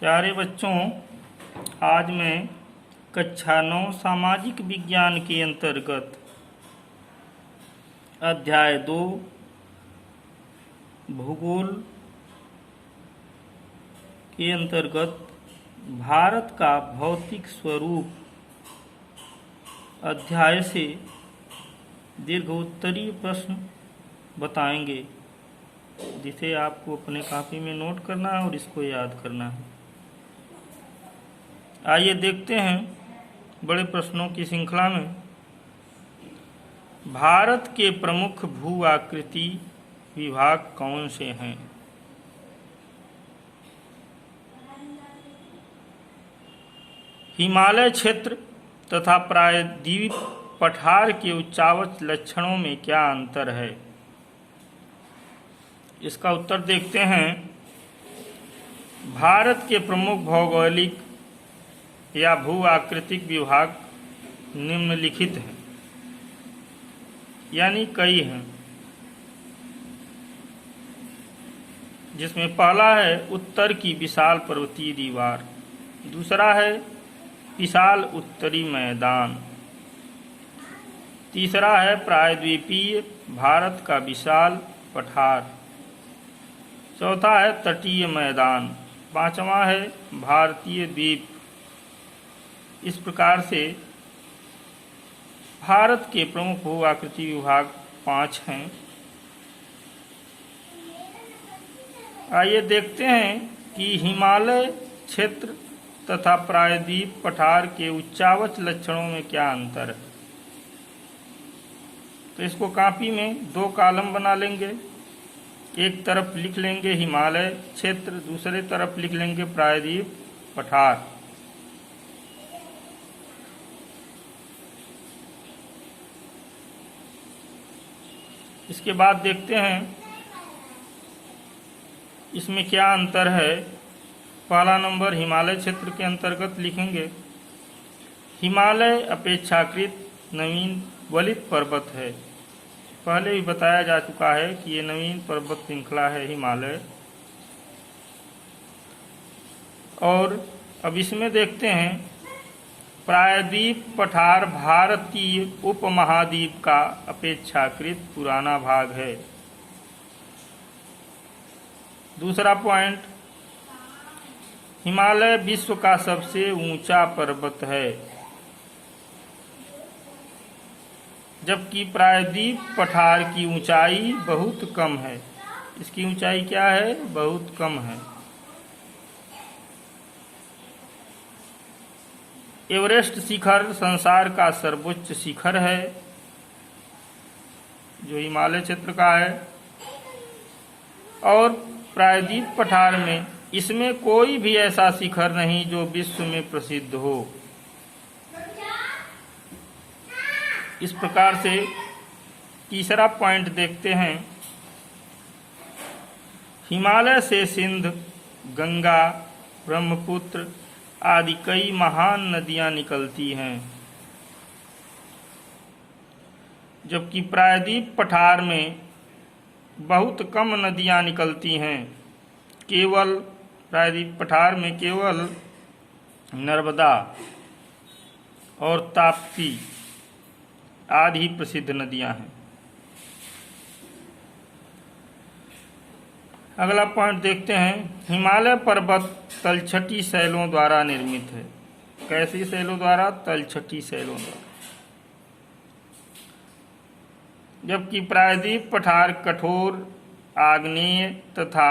प्यारे बच्चों, आज मैं कक्षा 9 सामाजिक विज्ञान के अंतर्गत अध्याय 2 भूगोल के अंतर्गत भारत का भौतिक स्वरूप अध्याय से दीर्घोत्तरीय प्रश्न बताएंगे, जिसे आपको अपने कॉपी में नोट करना है और इसको याद करना है। आइए देखते हैं बड़े प्रश्नों की श्रृंखला में। भारत के प्रमुख भू आकृति विभाग कौन से हैं? हिमालय क्षेत्र तथा प्रायद्वीप पठार के उच्चावच लक्षणों में क्या अंतर है? इसका उत्तर देखते हैं। भारत के प्रमुख भौगोलिक या भू आकृतिक विभाग निम्नलिखित हैं, यानी कई हैं, जिसमें पहला है उत्तर की विशाल पर्वतीय दीवार, दूसरा है विशाल उत्तरी मैदान, तीसरा है प्रायद्वीपीय भारत का विशाल पठार, चौथा है तटीय मैदान, पांचवा है भारतीय द्वीप। इस प्रकार से भारत के प्रमुख भू आकृति विभाग 5 हैं। आइए देखते हैं कि हिमालय क्षेत्र तथा प्रायद्वीप पठार के उच्चावच लक्षणों में क्या अंतर है। तो इसको कॉपी में 2 कॉलम बना लेंगे। एक तरफ लिख लेंगे हिमालय क्षेत्र, दूसरे तरफ लिख लेंगे प्रायद्वीप पठार। इसके बाद देखते हैं इसमें क्या अंतर है। पहला नंबर हिमालय क्षेत्र के अंतर्गत लिखेंगे, हिमालय अपेक्षाकृत नवीन वलित पर्वत है। पहले भी बताया जा चुका है कि ये नवीन पर्वत श्रृंखला है हिमालय। और अब इसमें देखते हैं प्रायद्वीप पठार भारतीय उपमहाद्वीप का अपेक्षाकृत पुराना भाग है। दूसरा पॉइंट, हिमालय विश्व का सबसे ऊंचा पर्वत है, जबकि प्रायद्वीप पठार की ऊंचाई बहुत कम है। इसकी ऊंचाई क्या है? बहुत कम है। एवरेस्ट शिखर संसार का सर्वोच्च शिखर है, जो हिमालय क्षेत्र का है। और प्रायद्वीप पठार में इसमें कोई भी ऐसा शिखर नहीं जो विश्व में प्रसिद्ध हो। इस प्रकार से तीसरा पॉइंट देखते हैं, हिमालय से सिंध, गंगा, ब्रह्मपुत्र आदि कई महान नदियां निकलती हैं, जबकि प्रायद्वीप पठार में बहुत कम नदियां निकलती हैं। केवल प्रायद्वीप पठार में केवल नर्मदा और ताप्ती आदि ही प्रसिद्ध नदियां हैं। अगला पॉइंट देखते हैं, हिमालय पर्वत तलछटी शैलों द्वारा निर्मित है। कैसी शैलों द्वारा? तलछटी शैलों द्वारा। जबकि प्रायद्वीप पठार कठोर आग्नेय तथा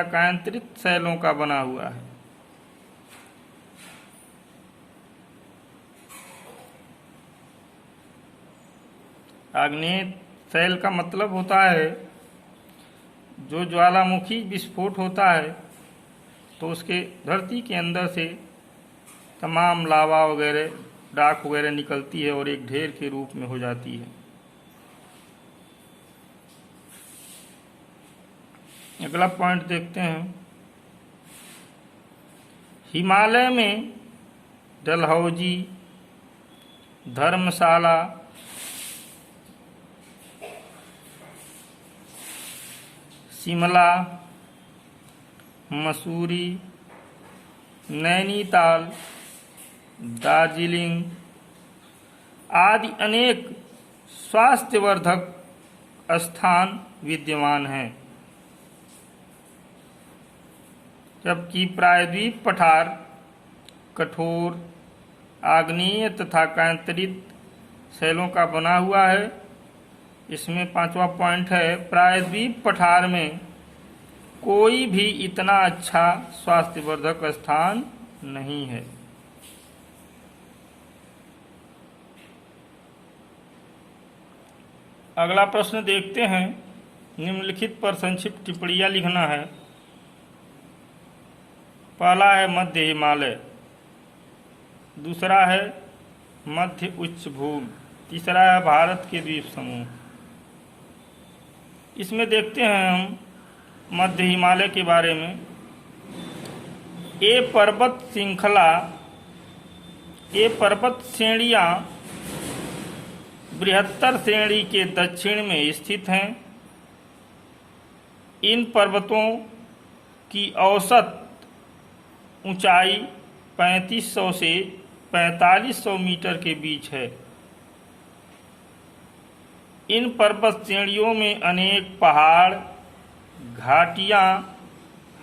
कायांतरित शैलों का बना हुआ है। आग्नेय शैल का मतलब होता है जो ज्वालामुखी विस्फोट होता है तो उसके धरती के अंदर से तमाम लावा वगैरह, राख वगैरह निकलती है और एक ढेर के रूप में हो जाती है। अगला पॉइंट देखते हैं, हिमालय में डलहौजी, धर्मशाला, शिमला, मसूरी, नैनीताल, दार्जिलिंग आदि अनेक स्वास्थ्यवर्धक स्थान विद्यमान हैं, जबकि प्रायद्वीप पठार कठोर, आग्नेय तथा कायांतरित शैलों का बना हुआ है। इसमें 5वां पॉइंट है, प्रायद्वीप पठार में कोई भी इतना अच्छा स्वास्थ्यवर्धक स्थान नहीं है। अगला प्रश्न देखते हैं। निम्नलिखित पर संक्षिप्त टिप्पणियां लिखना है। पहला है मध्य हिमालय, दूसरा है मध्य उच्च भूमि, तीसरा है भारत के द्वीप समूह। इसमें देखते हैं हम मध्य हिमालय के बारे में। ये पर्वत श्रेणियां बृहत्तर श्रेणी के दक्षिण में स्थित हैं। इन पर्वतों की औसत ऊंचाई 3500 से 4500 मीटर के बीच है। इन पर्वत श्रेणियों में अनेक पहाड़, घाटियां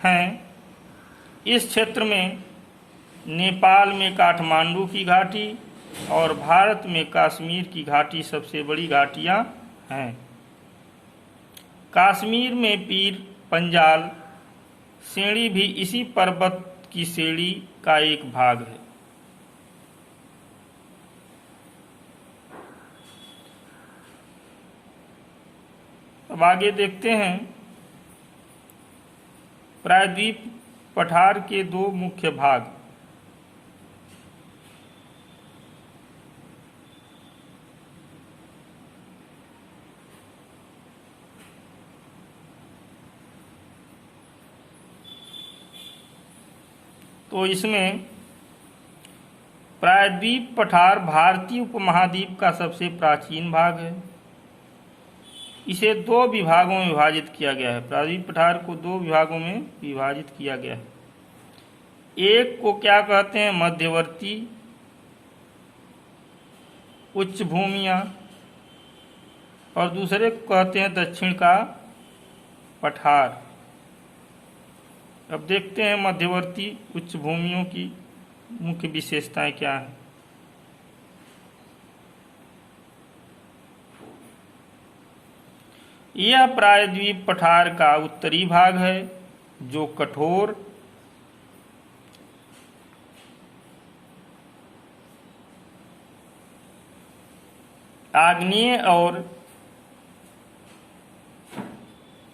हैं। इस क्षेत्र में नेपाल में काठमांडू की घाटी और भारत में कश्मीर की घाटी सबसे बड़ी घाटियां हैं। कश्मीर में पीर पंजाल श्रेणी भी इसी पर्वत की श्रेणी का एक भाग है। अब आगे देखते हैं। प्रायद्वीप पठार के दो मुख्य भाग। तो इसमें प्रायद्वीप पठार भारतीय उपमहाद्वीप का सबसे प्राचीन भाग है। इसे दो विभागों में विभाजित किया गया है। प्रायद्वीप पठार को दो विभागों में विभाजित किया गया है। एक को क्या कहते हैं, मध्यवर्ती उच्च भूमियां, और दूसरे को कहते हैं दक्षिण का पठार। अब देखते हैं मध्यवर्ती उच्च भूमियों की मुख्य विशेषताएं क्या हैं। यह प्रायद्वीप पठार का उत्तरी भाग है, जो कठोर, आग्नेय और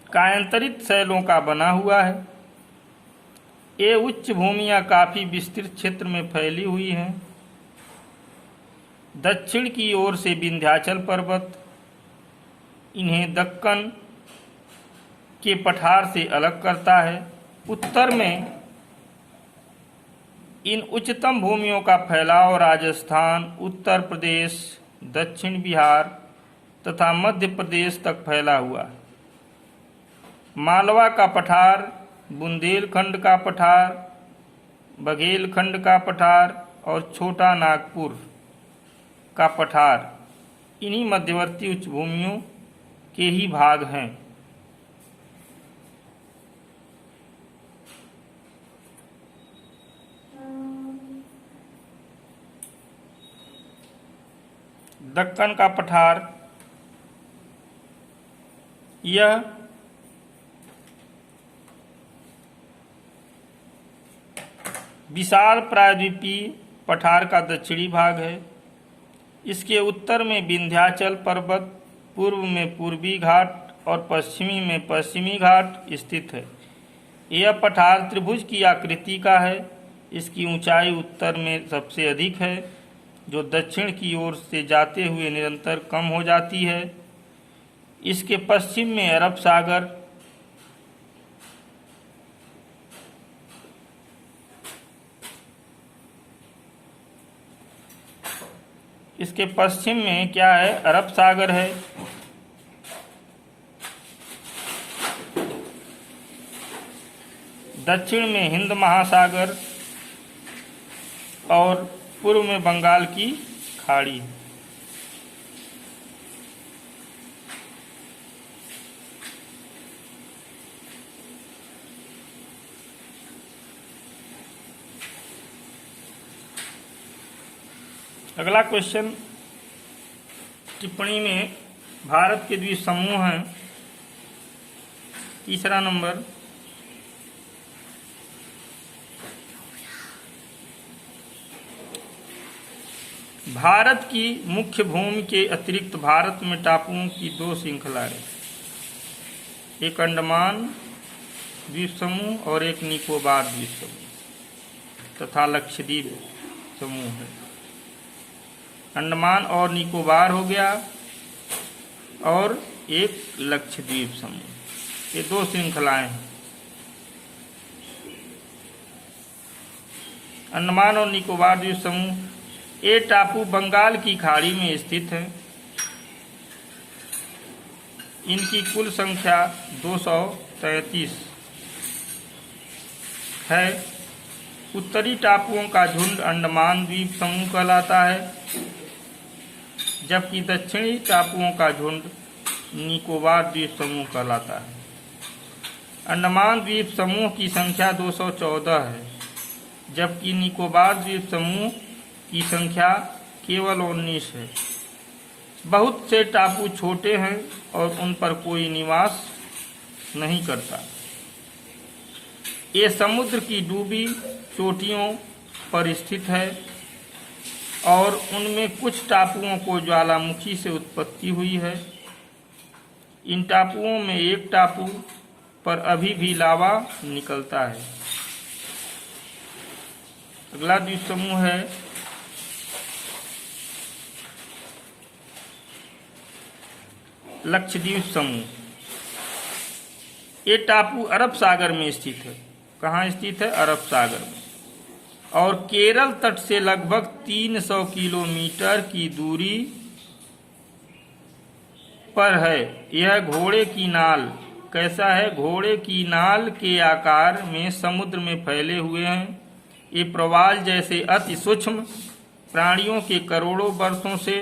कायांतरित शैलों का बना हुआ है। ये उच्च भूमियां काफी विस्तृत क्षेत्र में फैली हुई हैं। दक्षिण की ओर से विंध्याचल पर्वत इन्हें दक्कन के पठार से अलग करता है। उत्तर में इन उच्चतम भूमियों का फैलाव राजस्थान, उत्तर प्रदेश, दक्षिण बिहार तथा मध्य प्रदेश तक फैला हुआ है। मालवा का पठार, बुंदेलखंड का पठार, बघेलखंड का पठार और छोटा नागपुर का पठार इन्हीं मध्यवर्ती उच्च भूमियों के ही भाग हैं। दक्कन का पठार यह विशाल प्रायद्वीपीय पठार का दक्षिणी भाग है। इसके उत्तर में विंध्याचल पर्वत, पूर्व में पूर्वी घाट और पश्चिमी में पश्चिमी घाट स्थित है। यह पठार त्रिभुज की आकृति का है। इसकी ऊंचाई उत्तर में सबसे अधिक है, जो दक्षिण की ओर से जाते हुए निरंतर कम हो जाती है। इसके पश्चिम में अरब सागर, इसके पश्चिम में क्या है, अरब सागर है। दक्षिण में हिंद महासागर और पूर्व में बंगाल की खाड़ी है। अगला क्वेश्चन टिप्पणी में भारत के द्वीप समूह हैं। तीसरा नंबर, भारत की मुख्य भूमि के अतिरिक्त भारत में टापुओं की दो श्रृंखलाएं, एक अंडमान द्वीप समूह और एक निकोबार द्वीप समूह तथा लक्षद्वीप समूह है। अंडमान और निकोबार हो गया और एक लक्षद्वीप समूह, ये दो श्रृंखलाएं हैं। अंडमान और निकोबार द्वीप समूह, ये टापू बंगाल की खाड़ी में स्थित है। इनकी कुल संख्या 233 है। उत्तरी टापुओं का झुंड अंडमान द्वीप समूह कहलाता है, जबकि दक्षिणी टापुओं का झुंड निकोबार द्वीप समूह कहलाता है। अंडमान द्वीप समूह की संख्या 214 है, जबकि निकोबार द्वीप समूह की संख्या केवल 19 है। बहुत से टापू छोटे हैं और उन पर कोई निवास नहीं करता। ये समुद्र की डूबी चोटियों पर स्थित है और उनमें कुछ टापुओं को ज्वालामुखी से उत्पत्ति हुई है। इन टापुओं में एक टापू पर अभी भी लावा निकलता है। अगला द्वीप समूह है लक्षद्वीप समूह। ये टापू अरब सागर में स्थित है। कहाँ स्थित है? अरब सागर में, और केरल तट से लगभग 300 किलोमीटर की दूरी पर है। यह घोड़े की नाल, कैसा है? घोड़े की नाल के आकार में समुद्र में फैले हुए हैं। ये प्रवाल जैसे अति सूक्ष्म प्राणियों के करोड़ों वर्षों से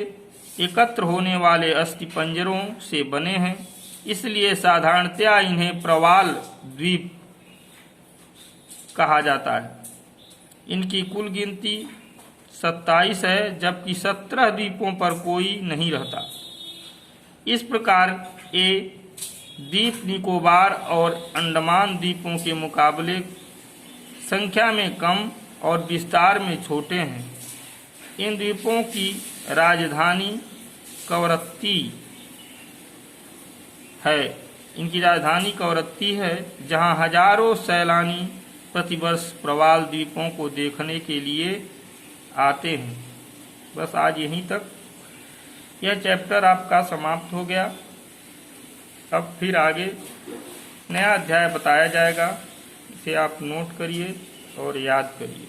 एकत्र होने वाले अस्थिपंजरों से बने हैं, इसलिए साधारणतया इन्हें प्रवाल द्वीप कहा जाता है। इनकी कुल गिनती 27 है, जबकि 17 द्वीपों पर कोई नहीं रहता। इस प्रकार ये द्वीप निकोबार और अंडमान द्वीपों के मुकाबले संख्या में कम और विस्तार में छोटे हैं। इन द्वीपों की राजधानी कवरत्ती है। इनकी राजधानी कवरत्ती है, जहां हजारों सैलानी प्रतिवर्ष प्रवाल द्वीपों को देखने के लिए आते हैं। बस आज यहीं तक यह चैप्टर आपका समाप्त हो गया। अब फिर आगे नया अध्याय बताया जाएगा, इसे आप नोट करिए और याद करिए।